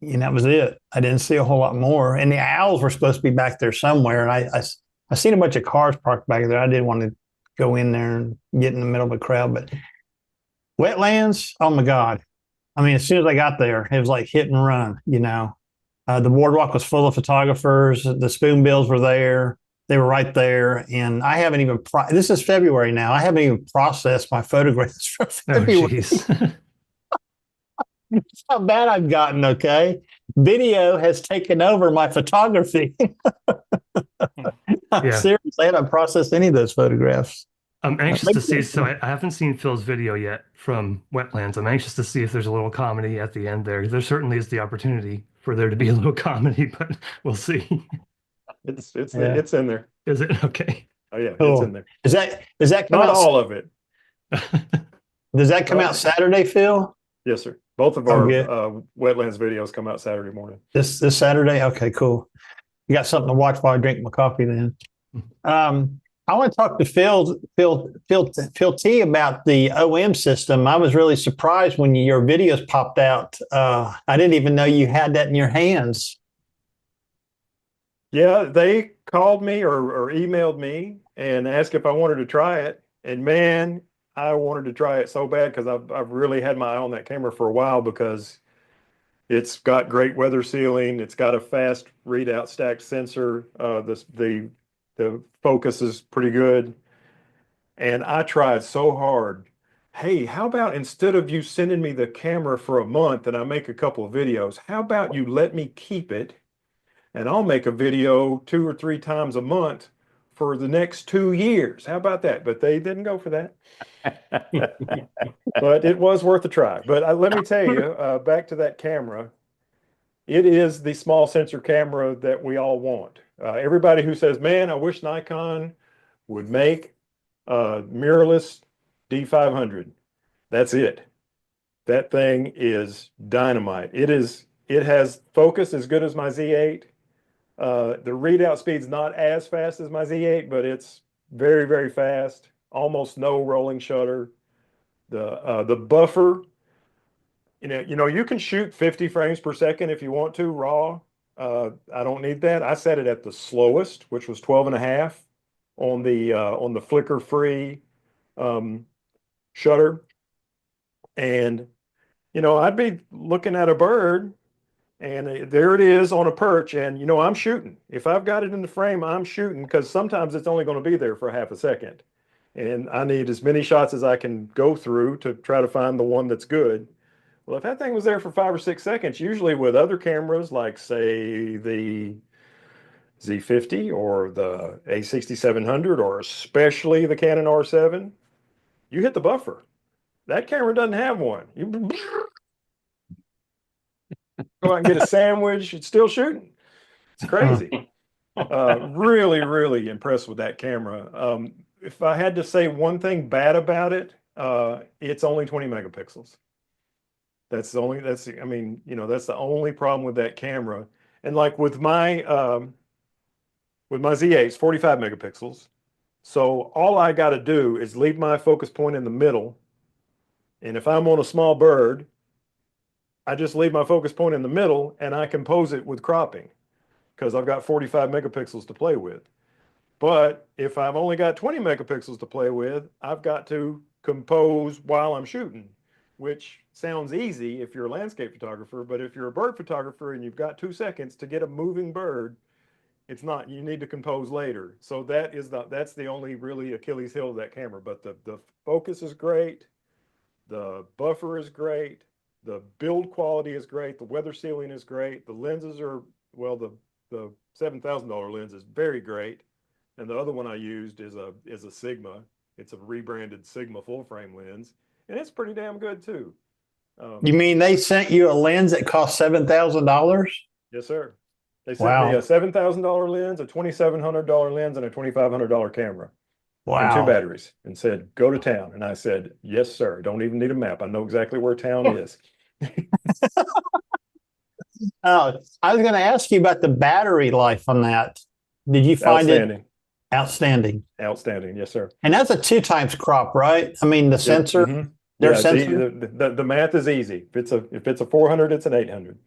and that was it. I didn't see a whole lot more. And the owls were supposed to be back there somewhere. And I seen a bunch of cars parked back there. I didn't want to go in there and get in the middle of a crowd, but Wetlands, oh my God. I mean, as soon as I got there, it was like hit and run, The boardwalk was full of photographers. The spoonbills were there. They were right there. And I haven't even, this is February now. I haven't even processed my photographs from February. Oh, jeez. That's how bad I've gotten, okay? Video has taken over my photography. Seriously, I haven't processed any of those photographs. I'm anxious to see. So I haven't seen Phil's video yet from Wetlands. I'm anxious to see if there's a little comedy at the end there. There certainly is the opportunity for there to be a little comedy, but we'll see. It's in there. Is it? Okay. Oh yeah, Cool. it's in there. Does that come Not out? all of it. Does that come out Saturday, Phil? Yes, sir. Both of Oh, our good. wetlands videos come out Saturday morning. This Saturday? Okay, cool. You got something to watch while I drink my coffee then. I want to talk to Phil T about the OM system. I was really surprised when your videos popped out. I didn't even know you had that in your hands. Yeah, they called me or emailed me and asked if I wanted to try it. And man, I wanted to try it so bad because I've really had my eye on that camera for a while because it's got great weather sealing. It's got a fast readout stacked sensor. The focus is pretty good. And I tried so hard. Hey, how about instead of you sending me the camera for a month and I make a couple of videos, how about you let me keep it and I'll make a video 2 or 3 times a month for the next 2 years. How about that? But they didn't go for that. But it was worth a try. But let me tell you, back to that camera, it is the small sensor camera that we all want. Everybody who says, man, I wish Nikon would make a mirrorless D500. That's it. That thing is dynamite. It has focus as good as my Z8. The readout speed's not as fast as my Z8, but it's very, very fast. Almost no rolling shutter. The buffer, you can shoot 50 frames per second if you want to raw. I don't need that. I set it at the slowest, which was 12 and a half on the flicker free shutter. And I'd be looking at a bird and there it is on a perch, and I'm shooting. If I've got it in the frame, I'm shooting because sometimes it's only going to be there for half a second. And I need as many shots as I can go through to try to find the one that's good. Well, if that thing was there for 5 or 6 seconds, usually with other cameras like, say, the Z50 or the A6700 or especially the Canon R7, you hit the buffer. That camera doesn't have one. You go out and get a sandwich, it's still shooting. It's crazy. Really, really impressed with that camera. If I had to say one thing bad about it, it's only 20 megapixels. That's the only problem with that camera. And like with my Z8, it's 45 megapixels. So all I got to do is leave my focus point in the middle. And if I'm on a small bird, I just leave my focus point in the middle and I compose it with cropping because I've got 45 megapixels to play with. But if I've only got 20 megapixels to play with, I've got to compose while I'm shooting, which sounds easy if you're a landscape photographer, but if you're a bird photographer and you've got 2 seconds to get a moving bird, it's not. You need to compose later. So that's the only really Achilles heel of that camera. But the focus is great, the buffer is great, the build quality is great, the weather sealing is great, the lenses are, well, the $7,000 lens is very great, and the other one I used is a Sigma. It's a rebranded Sigma full frame lens, and it's pretty damn good too. You mean they sent you a lens that cost $7,000? Yes, sir. They sent me a $7,000 lens, a $2,700 lens, and a $2,500 camera. And 2 batteries, and said, go to town. And I said, yes, sir. Don't even need a map. I know exactly where town is. Oh, I was going to ask you about the battery life on that. Did you find it outstanding? Outstanding, yes, sir. And that's a 2 times crop, right? I mean, the sensor. Mm-hmm. Sensor. The math is easy. If it's a 400, it's an 800.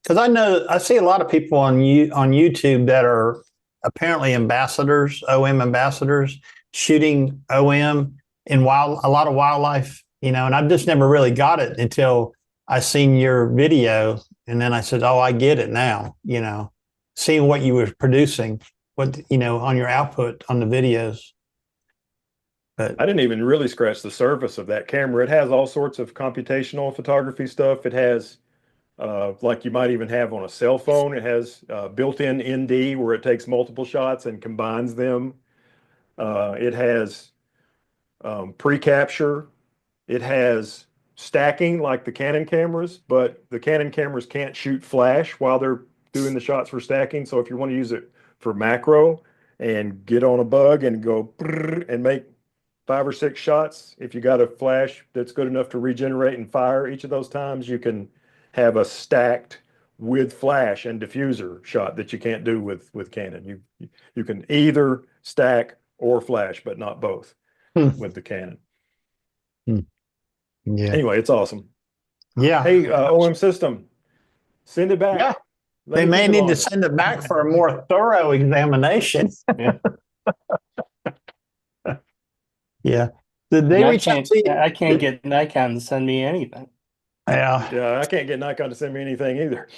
Because I see a lot of people on YouTube that are apparently ambassadors, OM ambassadors, shooting OM in a lot of wildlife, and I've just never really got it until I seen your video, and then I said, oh, I get it now, seeing what you were producing, on your output on the videos. But I didn't even really scratch the surface of that camera. It has all sorts of computational photography stuff. It has, like you might even have on a cell phone, it has built-in ND where it takes multiple shots and combines them. It has pre-capture. It has stacking like the Canon cameras, but the Canon cameras can't shoot flash while they're doing the shots for stacking. So if you want to use it for macro and get on a bug and go and make 5 or 6 shots. If you got a flash that's good enough to regenerate and fire each of those times, you can have a stacked with flash and diffuser shot that you can't do with Canon. You can either stack or flash, but not both with the Canon. Yeah. Anyway, it's awesome. Yeah. Hey, OM System, send it back. Yeah. They may need to send it back for a more thorough examination. Yeah. Yeah. Did they reach out to you? I can't get Nikon to send me anything. Yeah. Yeah, I can't get Nikon to send me anything either.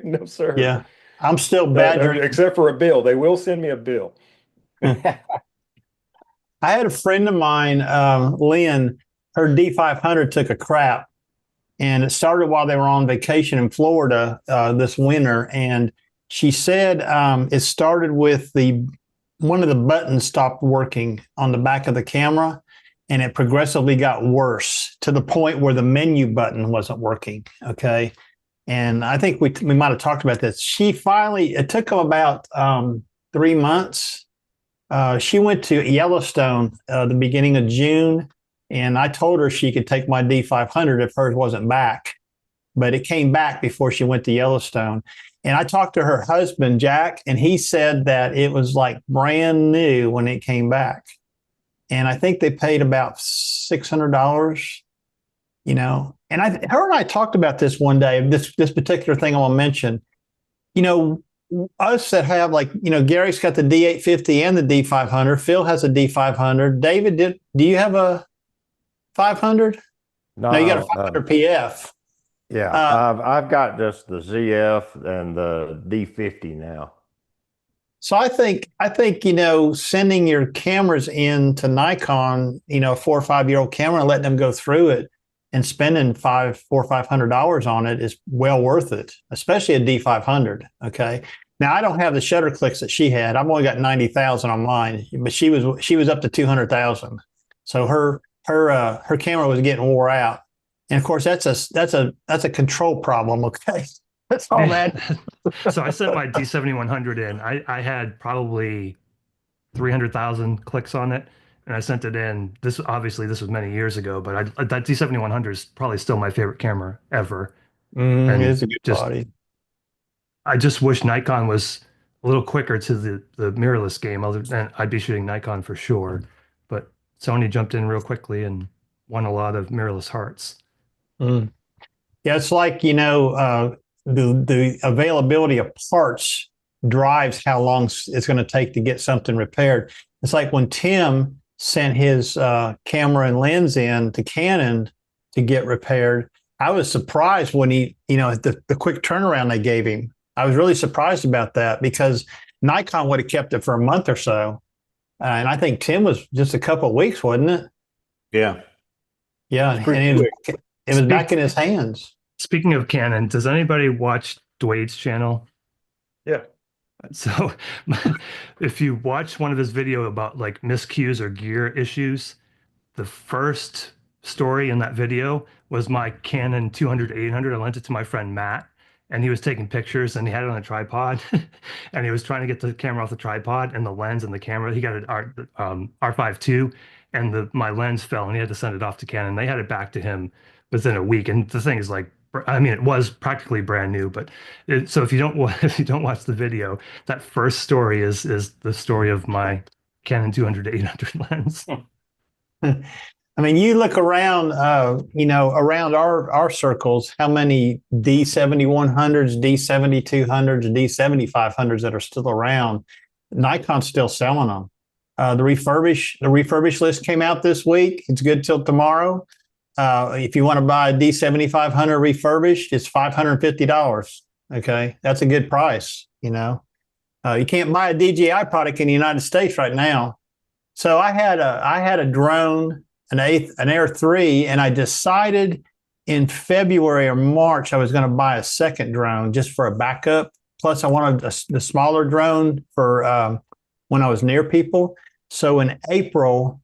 No, sir. Yeah. I'm still badgering. Except for a bill. They will send me a bill. I had a friend of mine, Lynn, her D500 took a crap, and it started while they were on vacation in Florida this winter. And she said it started with one of the buttons stopped working on the back of the camera, and it progressively got worse to the point where the menu button wasn't working. Okay. And I think we might have talked about this. She finally, it took them about 3 months. She went to Yellowstone the beginning of June, and I told her she could take my D500 if hers wasn't back, but it came back before she went to Yellowstone. And I talked to her husband, Jack, and he said that it was like brand new when it came back. And I think they paid about $600, you know. And her and I talked about this one day, this particular thing I want to mention. You know, us that have, like, you know, Gary's got the D850 and the D500. Phil has a D500. David, do you have a 500? No, you got a 500 PF. Yeah, I've got just the ZF and the D50 now. So I think, you know, sending your cameras in to Nikon, you know, a 4 or 5 year old camera, and letting them go through it and spending $400 or $500 on it is well worth it, especially a D500. Okay. Now I don't have the shutter clicks that she had. I've only got 90,000 on mine, but she was up to 200,000. So her camera was getting wore out. And of course that's a control problem. Okay. That's all that. So I sent my D7100 in. I had probably 300,000 clicks on it, and I sent it in. This was many years ago, but that D7100 is probably still my favorite camera ever. And it's a good body. I just wish Nikon was a little quicker to the mirrorless game. Other than I'd be shooting Nikon for sure, but Sony jumped in real quickly and won a lot of mirrorless hearts. Yeah, it's like, you know, the availability of parts drives how long it's going to take to get something repaired. It's like when Tim sent his camera and lens in to Canon to get repaired. I was surprised when he, you know, the quick turnaround they gave him. I was really surprised about that, because Nikon would have kept it for a month or so. And I think Tim was just a couple of weeks, wasn't it? Yeah. Yeah. And it was back in his hands. Speaking of Canon, does anybody watch Dwade's channel? Yeah. So if you watch one of his video about like miscues or gear issues, the first story in that video was my Canon 200-800. I lent it to my friend Matt, and he was taking pictures, and he had it on a tripod, and he was trying to get the camera off the tripod, and the lens and the camera. He got an R5 II, and my lens fell, and he had to send it off to Canon. They had it back to him within a week, and the thing is like, I mean, it was practically brand new. But so if you don't watch the video, that first story is the story of my Canon 200-800 lens. I mean, you look around, you know, around our circles, how many D7100s, D7200s, D7500s that are still around. Nikon's still selling them. The refurbished list came out this week. It's good till tomorrow. If you want to buy a D7500 refurbished, it's $550. Okay, that's a good price. You know, you can't buy a DJI product in the United States right now. So I had a drone, an Air 3, and I decided in February or March I was going to buy a second drone just for a backup. Plus, I wanted the smaller drone for when I was near people. So in April.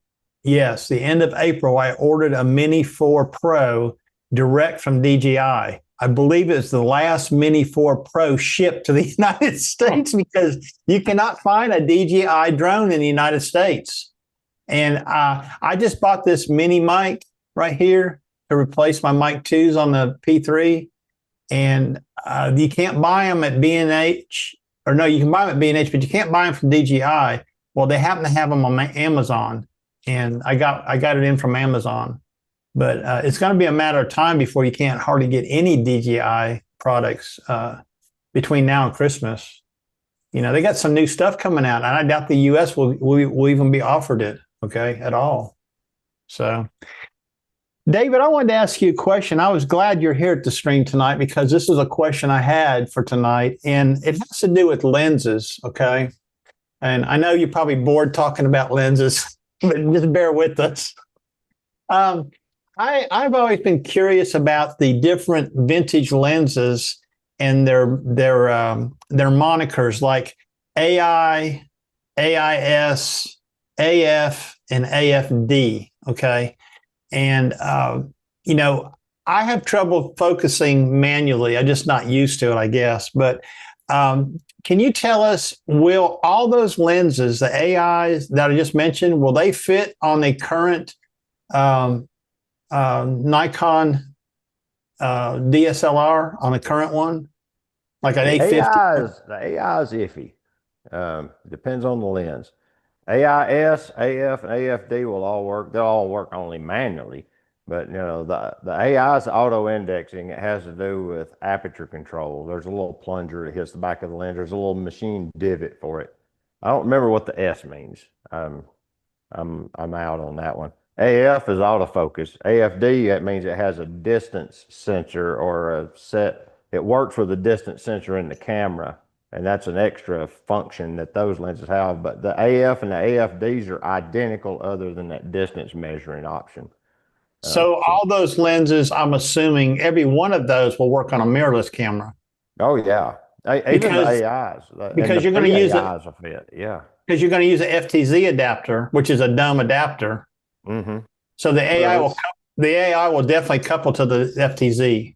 Yes, the end of April, I ordered a Mini 4 Pro direct from DJI. I believe it's the last Mini 4 Pro shipped to the United States, because you cannot find a DJI drone in the United States. And I just bought this mini mic right here to replace my mic 2s on the P3. And you can't buy them at B&H, or no, you can buy them at B&H, but you can't buy them from DJI. Well, they happen to have them on Amazon, and I got it in from Amazon. But it's going to be a matter of time before you can't hardly get any DJI products between now and Christmas. You know, they got some new stuff coming out, and I doubt the US will even be offered it, okay, at all. So, David, I wanted to ask you a question. I was glad you're here at the stream tonight because this is a question I had for tonight, and it has to do with lenses, okay? And I know you're probably bored talking about lenses, but just bear with us. I've always been curious about the different vintage lenses and their monikers like AI, AIS, AF, and AFD, okay? And, you know, I have trouble focusing manually. I'm just not used to it, I guess. But can you tell us, will all those lenses, the AIs that I just mentioned, will they fit on the current Nikon DSLR, on the current one? Like an 850? The AI is iffy. Depends on the lens. AIS, AF, and AFD will all work. They'll all work only manually. But, you know, the AI's auto indexing, it has to do with aperture control. There's a little plunger that hits the back of the lens. There's a little machine divot for it. I don't remember what the S means. I'm out on that one. AF is autofocus. AFD, that means it has a distance sensor or a set. It works with a distance sensor in the camera. And that's an extra function that those lenses have. But the AF and the AFDs are identical other than that distance measuring option. So all those lenses, I'm assuming every one of those will work on a mirrorless camera. Oh, yeah. Even the AIs. Because you're going to use it. AIs will fit, yeah. Because you're going to use an FTZ adapter, which is a dumb adapter. Mm-hmm. So the AI will definitely couple to the FTZ.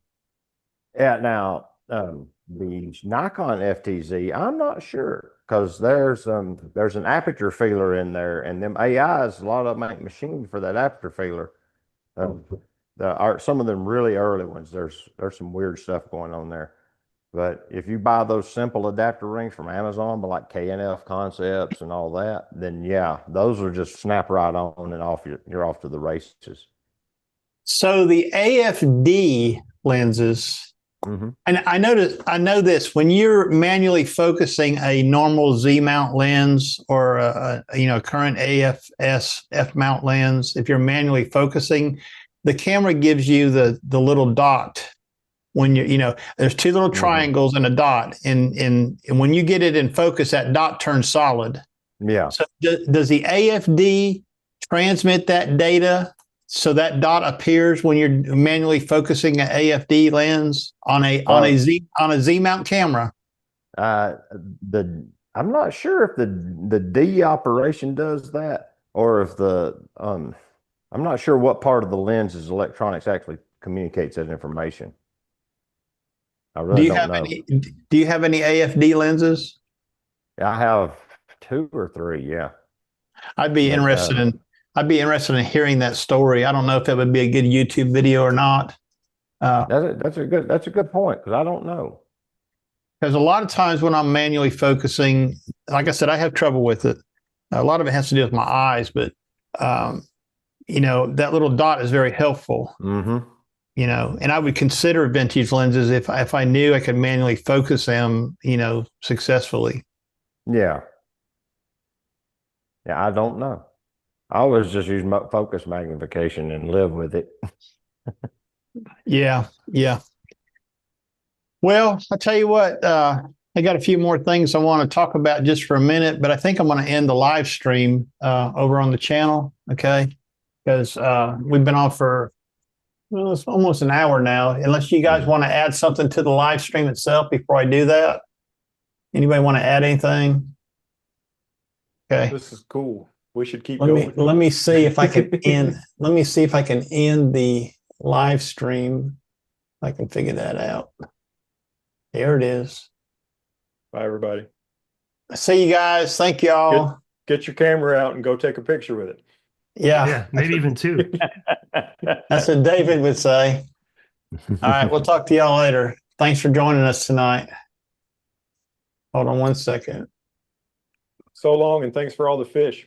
Yeah, now, the Nikon FTZ, I'm not sure because there's an aperture feeler in there, and them AIs, a lot of them ain't machined for that aperture feeler. Some of them really early ones, there's some weird stuff going on there. But if you buy those simple adapter rings from Amazon, but like KNF Concepts and all that, then yeah, those will just snap right on and off. You're off to the races. So the AFD lenses, mm-hmm. and I know this, when you're manually focusing a normal Z mount lens or a current AFS F mount lens, if you're manually focusing, the camera gives you the little dot. When there's two little triangles and a dot, and when you get it in focus, that dot turns solid. Yeah. So does the AFD transmit that data so that dot appears when you're manually focusing an AFD lens on a Z mount camera? I'm not sure if the D operation does that, or if I'm not sure what part of the lens's electronics actually communicates that information. I really don't know. Do you have any AFD lenses? I have 2 or 3, yeah. I'd be interested in hearing that story. I don't know if that would be a good YouTube video or not. That's a good point, because I don't know. Because a lot of times when I'm manually focusing, like I said, I have trouble with it. A lot of it has to do with my eyes, but that little dot is very helpful. Mm-hmm. And I would consider vintage lenses if I knew I could manually focus them, successfully. Yeah. Yeah, I don't know. I always just use focus magnification and live with it. Yeah. Well, I'll tell you what, I got a few more things I want to talk about just for a minute, but I think I'm going to end the live stream over on the channel, okay? Because we've been on for it's almost an hour now. Unless you guys want to add something to the live stream itself before I do that. Anybody want to add anything? Okay. This is cool. We should keep going. Let me see if I can end. Let me see if I can end the live stream. I can figure that out. There it is. Bye, everybody. See you guys. Thank y'all. Get your camera out and go take a picture with it. Yeah, maybe even 2. That's what David would say. All right, we'll talk to y'all later. Thanks for joining us tonight. Hold on one second. So long, and thanks for all the fish.